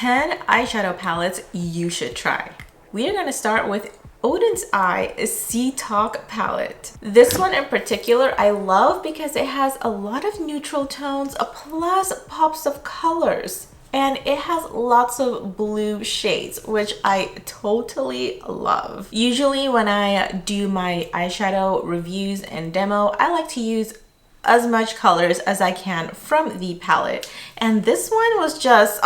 10 eyeshadow palettes you should try. We are going to start with Odin's Eye Sea Talk palette. This one in particular I love because it has a lot of neutral tones plus pops of colors. And it has lots of blue shades, which I totally love. Usually when I do my eyeshadow reviews and demo, I like to use as much colors as I can from the palette. And this one was just,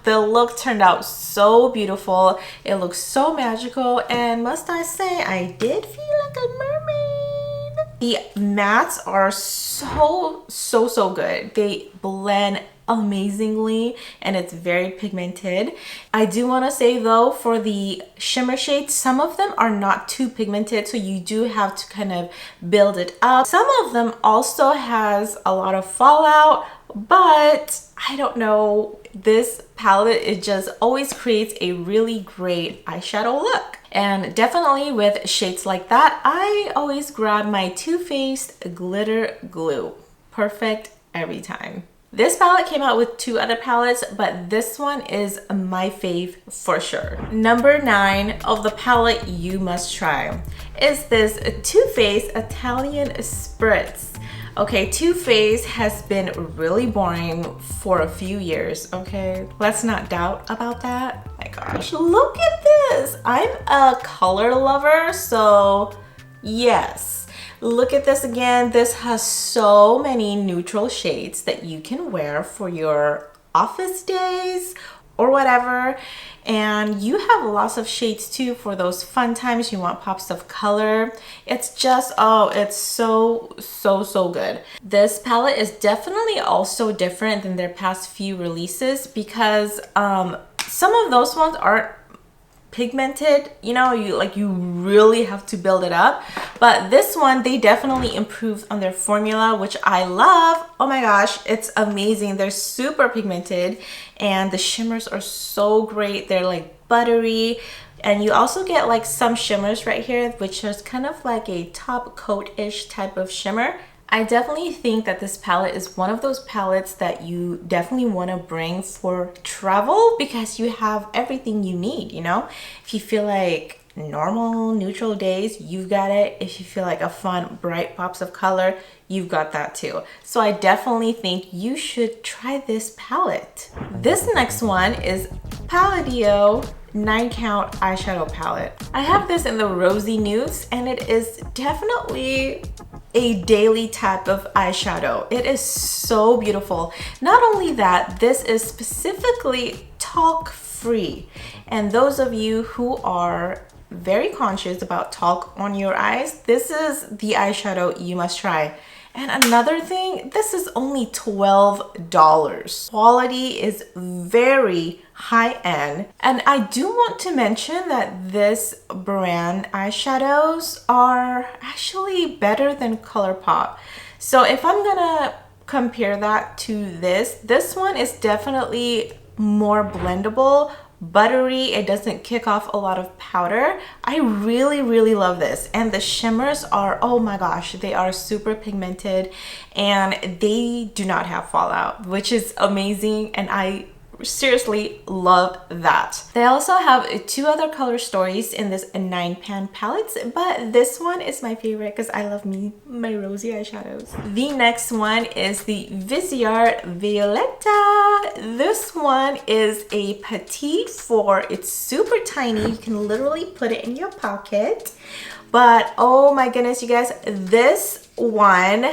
the look turned out so beautiful. It looks so magical, and must I say, I did feel like a mermaid. The mattes are so good. They blend amazingly and it's very pigmented. I do want to say though, for the shimmer shades, some of them are not too pigmented, so you do have to kind of build it up. Some of them also has a lot of fallout, but I don't know, this palette, it just always creates a really great eyeshadow look. And definitely with shades like that, I always grab my Too Faced glitter glue. Perfect every time. This palette came out with 2 other palettes, but this one is my fave for sure. Number 9 of the palette you must try is this Too Faced Italian Spritz. Okay, Too Faced has been really boring for a few years, okay? Let's not doubt about that. Oh my gosh, look at this. I'm a color lover, so yes. Look at this again. This has so many neutral shades that you can wear for your office days or whatever. And you have lots of shades too for those fun times you want pops of color. It's just, it's so good. This palette is definitely also different than their past few releases because some of those ones aren't pigmented, you know, you really have to build it up, but this one they definitely improved on their formula, which I love. Oh my gosh, it's amazing. They're super pigmented and the shimmers are so great. They're like buttery, and you also get like some shimmers right here, which is kind of like a top coat-ish type of shimmer. I definitely think that this palette is one of those palettes that you definitely want to bring for travel because you have everything you need, you know? If you feel like normal neutral days, you've got it. If you feel like a fun bright pops of color, you've got that too. So I definitely think you should try this palette. This next one is Palladio 9 Count eyeshadow palette. I have this in the rosy nudes and it is definitely a daily type of eyeshadow. It is so beautiful. Not only that, this is specifically talc free, and those of you who are very conscious about talc on your eyes, this is the eyeshadow you must try. And another thing, this is only $12. Quality is very high-end. And I do want to mention that this brand eyeshadows are actually better than ColourPop. So if I'm gonna compare that to this one is definitely more blendable, buttery. It doesn't kick off a lot of powder. I really love this, and the shimmers are, oh my gosh, they are super pigmented and they do not have fallout, which is amazing, and I seriously love that. They also have 2 other color stories in this 9 pan palettes, but this one is my favorite because I love my rosy eyeshadows. The next one is the Viseart Violetta. This one is a petite 4. It's super tiny. You can literally put it in your pocket. But oh my goodness, you guys, this one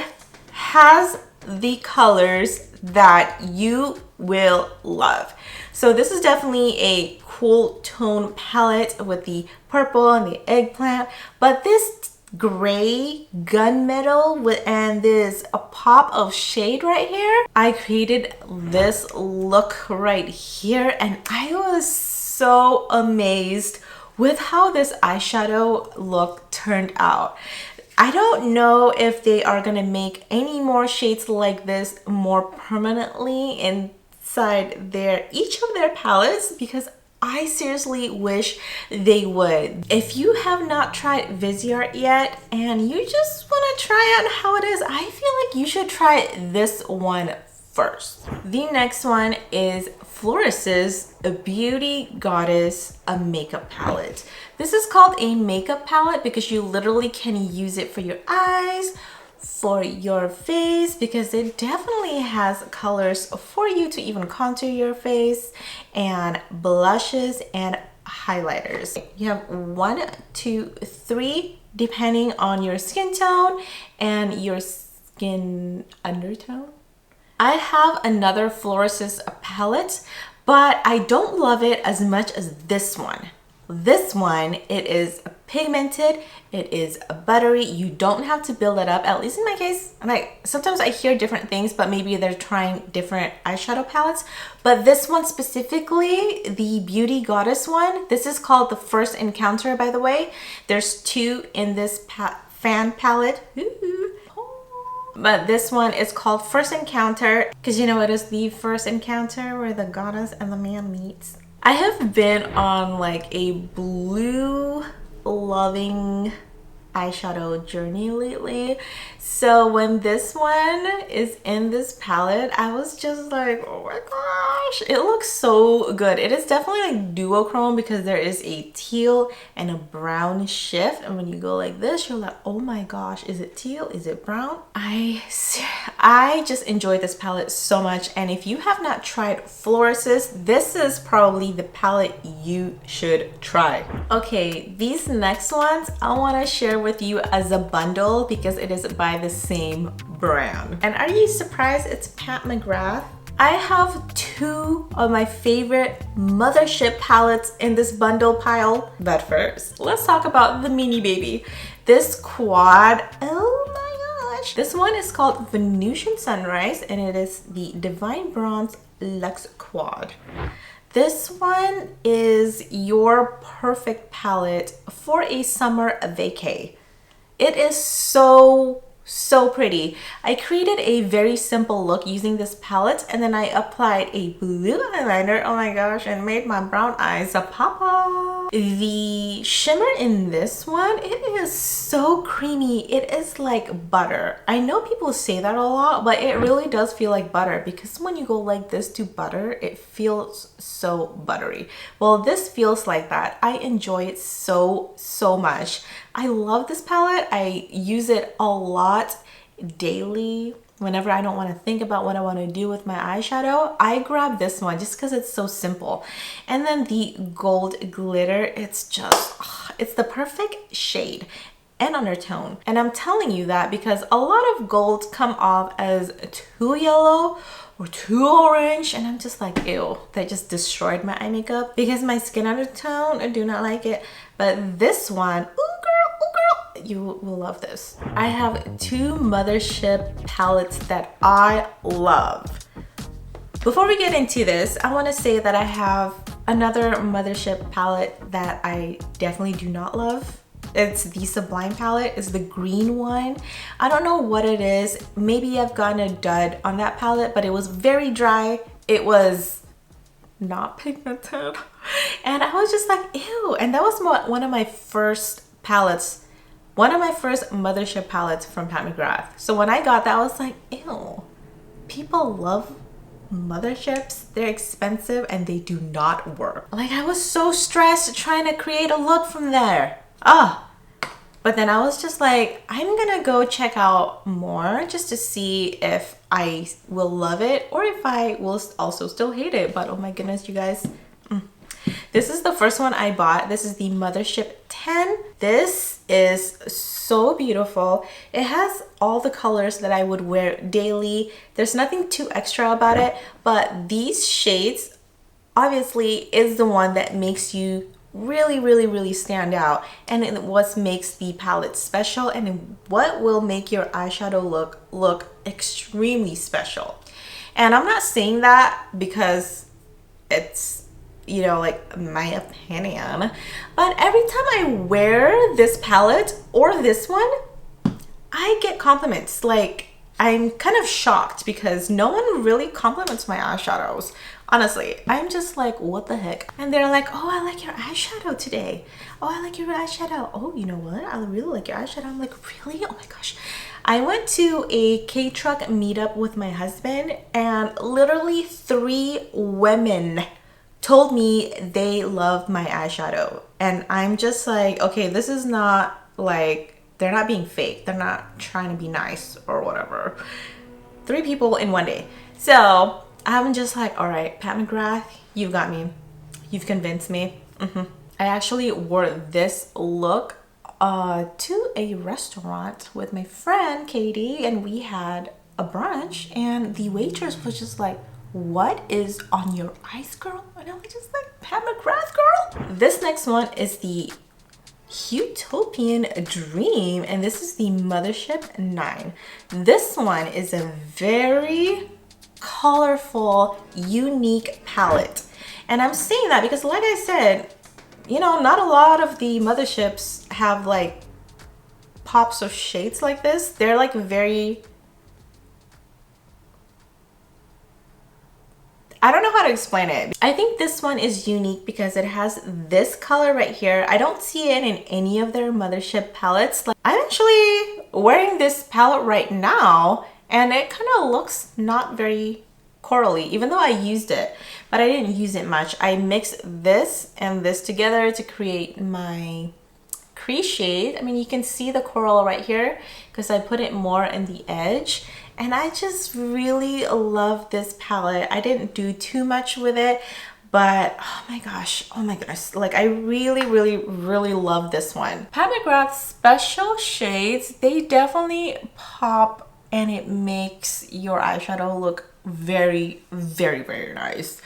has the colors that you will love. So this is definitely a cool tone palette with the purple and the eggplant, but this gray gunmetal and this a pop of shade right here, I created this look right here, and I was so amazed with how this eyeshadow look turned out. I don't know if they are gonna make any more shades like this more permanently inside each of their palettes, because I seriously wish they would. If you have not tried Viseart yet and you just want to try out how it is, I feel like you should try this one first. The next one is Florasis Beauty Goddess a makeup palette. This is called a makeup palette because you literally can use it for your eyes, for your face, because it definitely has colors for you to even contour your face, and blushes and highlighters. You have 1, 2, 3 depending on your skin tone and your skin undertone. I have another Florasis palette, but I don't love it as much as this one. This one, it is pigmented, it is buttery. You don't have to build it up, at least in my case. And sometimes I hear different things, but maybe they're trying different eyeshadow palettes. But this one specifically, the Beauty Goddess one, this is called the First Encounter, by the way. There's 2 in this fan palette. Ooh. But this one is called First Encounter because, you know, it is the first encounter where the goddess and the man meets. I have been on like a blue loving eyeshadow journey lately. So when this one is in this palette, I was just like, oh my gosh, it looks so good. It is definitely like duochrome because there is a teal and a brown shift, and when you go like this, you're like, oh my gosh, is it teal, is it brown? I just enjoyed this palette so much, and if you have not tried Florasis, this is probably the palette you should try. Okay, these next ones I want to share with you as a bundle because it is by the same brand. And are you surprised it's Pat McGrath? I have 2 of my favorite mothership palettes in this bundle pile. But first, let's talk about the mini baby. This quad, oh my gosh. This one is called Venusian Sunrise, and it is the Divine Bronze Luxe Quad. This one is your perfect palette for a summer vacay. It is so pretty. I created a very simple look using this palette, and then I applied a blue eyeliner, oh my gosh, and made my brown eyes a pop-up. The shimmer in this one, it is so creamy. It is like butter. I know people say that a lot, but it really does feel like butter because when you go like this to butter, it feels so buttery. Well, this feels like that. I enjoy it so much. I love this palette. I use it a lot daily. Whenever I don't want to think about what I want to do with my eyeshadow, I grab this one just because it's so simple. And then the gold glitter, it's just, it's the perfect shade and undertone. And I'm telling you that because a lot of golds come off as too yellow or too orange, and I'm just like, ew, that just destroyed my eye makeup because my skin undertone, I do not like it. But this one, ooh girl, you will love this. I have 2 mothership palettes that I love. Before we get into this, I want to say that I have another mothership palette that I definitely do not love. It's the Sublime palette. It's the green one. I don't know what it is. Maybe I've gotten a dud on that palette, but it was very dry. It was not pigmented. And I was just like, ew. And that was one of my first palettes. One of my first mothership palettes from Pat McGrath. So when I got that, I was like, ew. People love motherships. They're expensive and they do not work. Like, I was so stressed trying to create a look from there. But then I was just like, I'm gonna go check out more just to see if I will love it or if I will also still hate it. But oh my goodness, you guys. This is the first one I bought. This is the Mothership 10. This is so beautiful. It has all the colors that I would wear daily. There's nothing too extra about it, but these shades obviously is the one that makes you really stand out, and it what makes the palette special, and what will make your eyeshadow look extremely special. And I'm not saying that because it's, you know, like my opinion, but every time I wear this palette or this one, I get compliments like, I'm kind of shocked because no one really compliments my eyeshadows. Honestly, I'm just like, what the heck? And they're like, oh, I like your eyeshadow today. Oh, I like your eyeshadow. Oh, you know what? I really like your eyeshadow. I'm like, really? Oh my gosh. I went to a K-Truck meetup with my husband and literally 3 women told me they loved my eyeshadow. And I'm just like, okay, this is not like, they're not being fake. They're not trying to be nice or whatever. 3 people in one day. So I'm just like, all right, Pat McGrath, you got me. You've convinced me. I actually wore this look to a restaurant with my friend Katie, and we had a brunch, and the waitress was just like, what is on your eyes, girl? And I was just like, Pat McGrath, girl. This next one is the Utopian Dream, and this is the Mothership 9. This one is a very colorful, unique palette. And I'm saying that because, like I said, you know, not a lot of the motherships have like pops of shades like this. They're like very, I don't know how to explain it. I think this one is unique because it has this color right here. I don't see it in any of their mothership palettes. Like, I'm actually wearing this palette right now and it kind of looks not very corally, even though I used it, but I didn't use it much. I mixed this and this together to create my crease shade. I mean, you can see the coral right here because I put it more in the edge. And I just really love this palette. I didn't do too much with it, but oh my gosh, like I really love this one. Pat McGrath's special shades, they definitely pop and it makes your eyeshadow look very nice.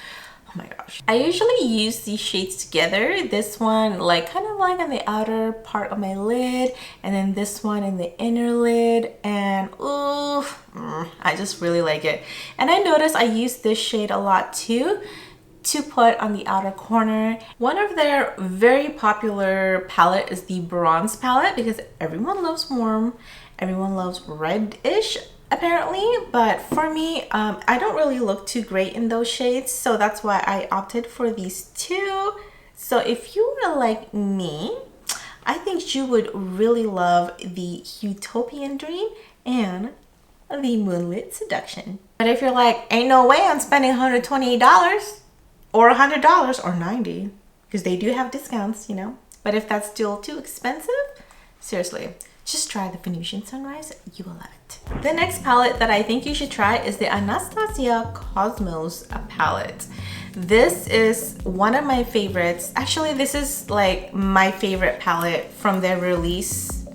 Oh my gosh. I usually use these shades together. This one like kind of like on the outer part of my lid, and then this one in the inner lid, and ooh, I just really like it. And I noticed I use this shade a lot too to put on the outer corner. One of their very popular palette is the bronze palette because everyone loves warm, everyone loves reddish apparently, but for me, I don't really look too great in those shades, so that's why I opted for these 2. So if you are like me, I think you would really love the Utopian Dream and the Moonlit Seduction. But if you're like, ain't no way I'm spending $128 or $100 or $90, because they do have discounts, you know, but if that's still too expensive, seriously, just try the Venusian Sunrise. You will love it. The next palette that I think you should try is the Anastasia Cosmos palette. This is one of my favorites. Actually, this is like my favorite palette from their release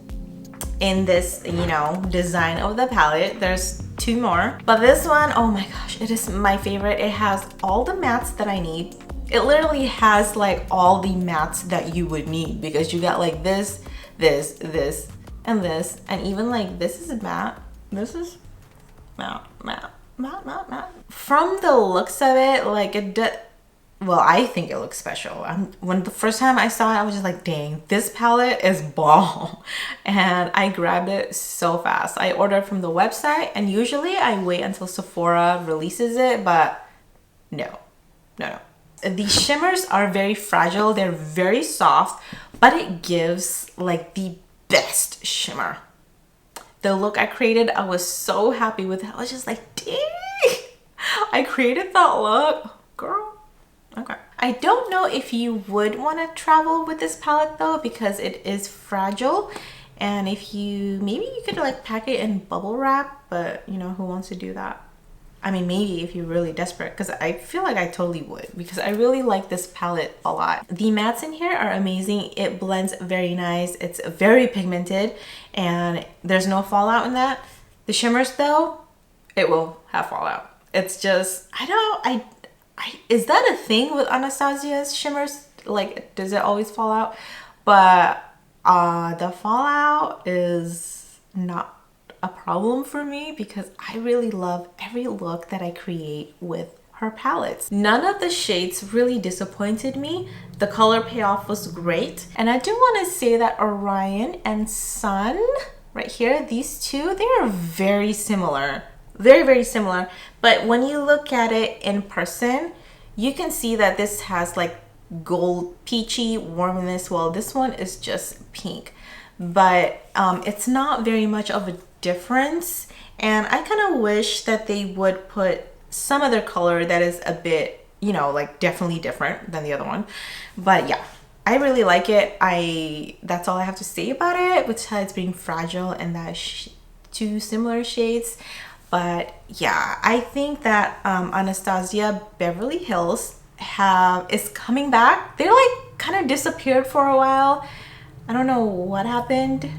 in this, you know, design of the palette. There's 2 more, but this one, oh my gosh, it is my favorite. It has all the mattes that I need. It literally has like all the mattes that you would need because you got like this, and this, and even like this is matte. This is matte. From the looks of it, like it did. Well, I think it looks special. When the first time I saw it, I was just like, dang, this palette is bomb. And I grabbed it so fast. I ordered from the website, and usually I wait until Sephora releases it, but no. The shimmers are very fragile. They're very soft, but it gives like the best shimmer. The look I created, I was so happy with it. I was just like, dang, I created that look, girl. Okay. I don't know if you would want to travel with this palette though, because it is fragile. And if you, maybe you could like pack it in bubble wrap, but you know, who wants to do that? I mean, maybe if you're really desperate, because I feel like I totally would, because I really like this palette a lot. The mattes in here are amazing. It blends very nice. It's very pigmented and there's no fallout in that. The shimmers though, it will have fallout. It's just, is that a thing with Anastasia's shimmers? Like, does it always fall out? But the fallout is not a problem for me because I really love every look that I create with her palettes. None of the shades really disappointed me. The color payoff was great. And I do want to say that Orion and Sun right here, these two, they are very similar. Very, very similar. But when you look at it in person, you can see that this has like gold peachy warmness, while this one is just pink. But it's not very much of a difference. And I kind of wish that they would put some other color that is a bit, you know, like definitely different than the other one. But yeah, I really like it. That's all I have to say about it, besides being fragile and that two similar shades. But yeah, I think that Anastasia Beverly Hills is coming back. They're like kind of disappeared for a while. I don't know what happened.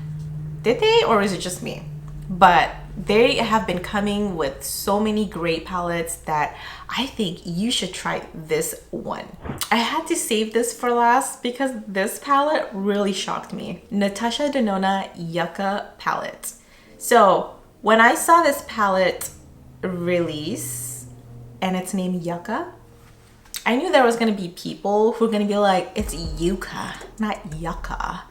Did they, or is it just me? But they have been coming with so many great palettes that I think you should try this one. I had to save this for last because this palette really shocked me. Natasha Denona Yucca palette. So when I saw this palette release and it's named Yucca, I knew there was going to be people who were going to be like, it's Yucca, not Yucca.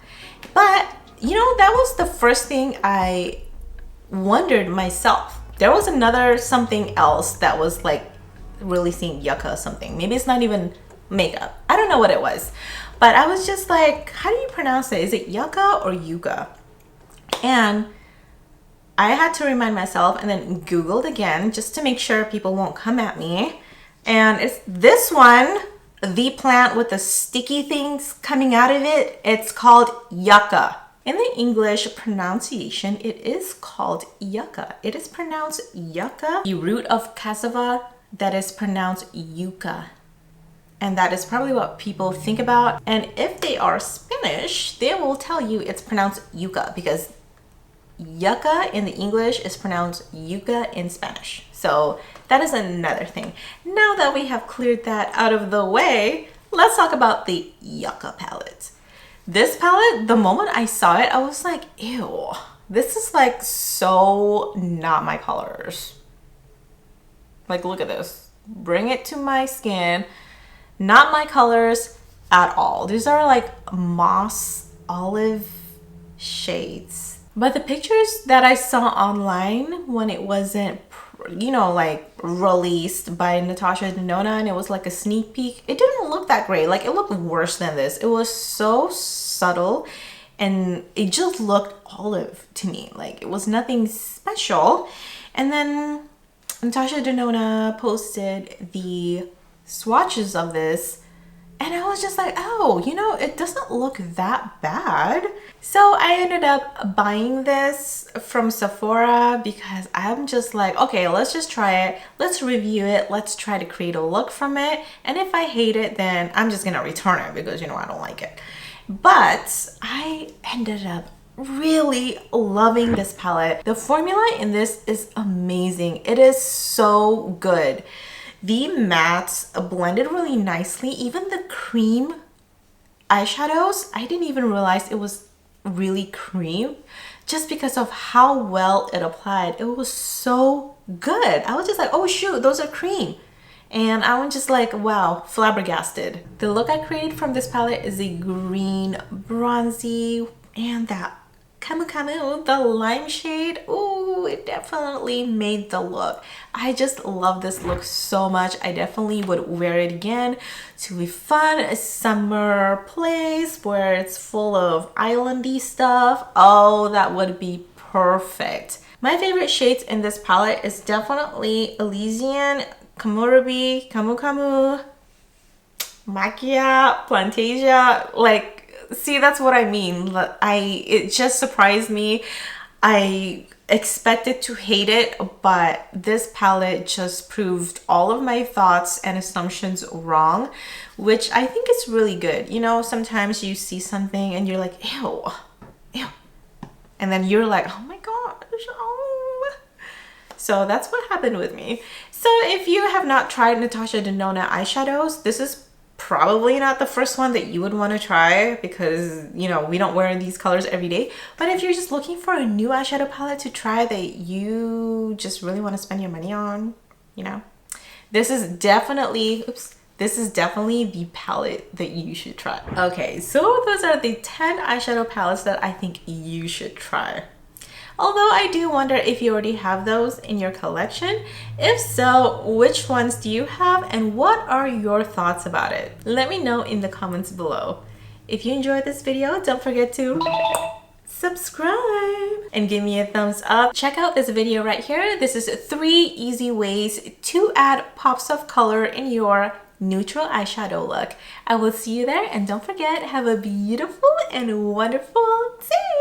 But you know, that was the first thing I wondered myself. There was another something else that was like releasing Yucca or something. Maybe it's not even makeup. I don't know what it was. But I was just like, how do you pronounce it? Is it Yucca or Yucca? And I had to remind myself and then Googled again just to make sure people won't come at me. And it's this one, the plant with the sticky things coming out of it. It's called Yucca. In the English pronunciation, it is called Yucca. It is pronounced Yucca. The root of cassava, that is pronounced Yucca. And that is probably what people think about. And if they are Spanish, they will tell you it's pronounced Yucca because Yucca in the English is pronounced Yucca in Spanish. So that is another thing. Now that we have cleared that out of the way, let's talk about the Yucca palette. This palette, the moment I saw it, I was like, ew, this is like so not my colors. Like, look at this. Bring it to my skin. Not my colors at all. These are like moss olive shades. But the pictures that I saw online when it wasn't, you know, like released by Natasha Denona and it was like a sneak peek, it didn't look that great. Like, it looked worse than this. It was so subtle and it just looked olive to me. Like, it was nothing special. And then Natasha Denona posted the swatches of this and I was just like, oh, you know, it doesn't look that bad. So I ended up buying this from Sephora because I'm just like, okay, let's just try it. Let's review it. Let's try to create a look from it. And if I hate it, then I'm just gonna return it because, you know, I don't like it. But I ended up really loving this palette. The formula in this is amazing. It is so good. The mattes blended really nicely. Even the cream eyeshadows, I didn't even realize it was really cream just because of how well it applied. It was so good. I was just like, oh shoot, those are cream. And I was just like, wow, flabbergasted. The look I created from this palette is a green bronzy and that Camu Camu, the lime shade. Ooh, it definitely made the look. I just love this look so much. I definitely would wear it again to a fun summer place where it's full of islandy stuff. Oh, that would be perfect. My favorite shades in this palette is definitely Elysian, Kamurabi, Camu Camu, Macchia, Plantasia. Like, see, that's what I mean. It just surprised me. I expected to hate it, but this palette just proved all of my thoughts and assumptions wrong, which I think is really good. You know, sometimes you see something and you're like, ew, ew. And then you're like, oh my gosh, oh. So that's what happened with me. So if you have not tried Natasha Denona eyeshadows, this is probably not the first one that you would want to try because, you know, we don't wear these colors every day. But if you're just looking for a new eyeshadow palette to try that you just really want to spend your money on, you know, this is definitely, this is definitely the palette that you should try. Okay, so those are the 10 eyeshadow palettes that I think you should try. Although I do wonder if you already have those in your collection. If so, which ones do you have and what are your thoughts about it? Let me know in the comments below. If you enjoyed this video, don't forget to subscribe and give me a thumbs up. Check out this video right here. This is 3 easy ways to add pops of color in your neutral eyeshadow look. I will see you there, and don't forget, have a beautiful and wonderful day.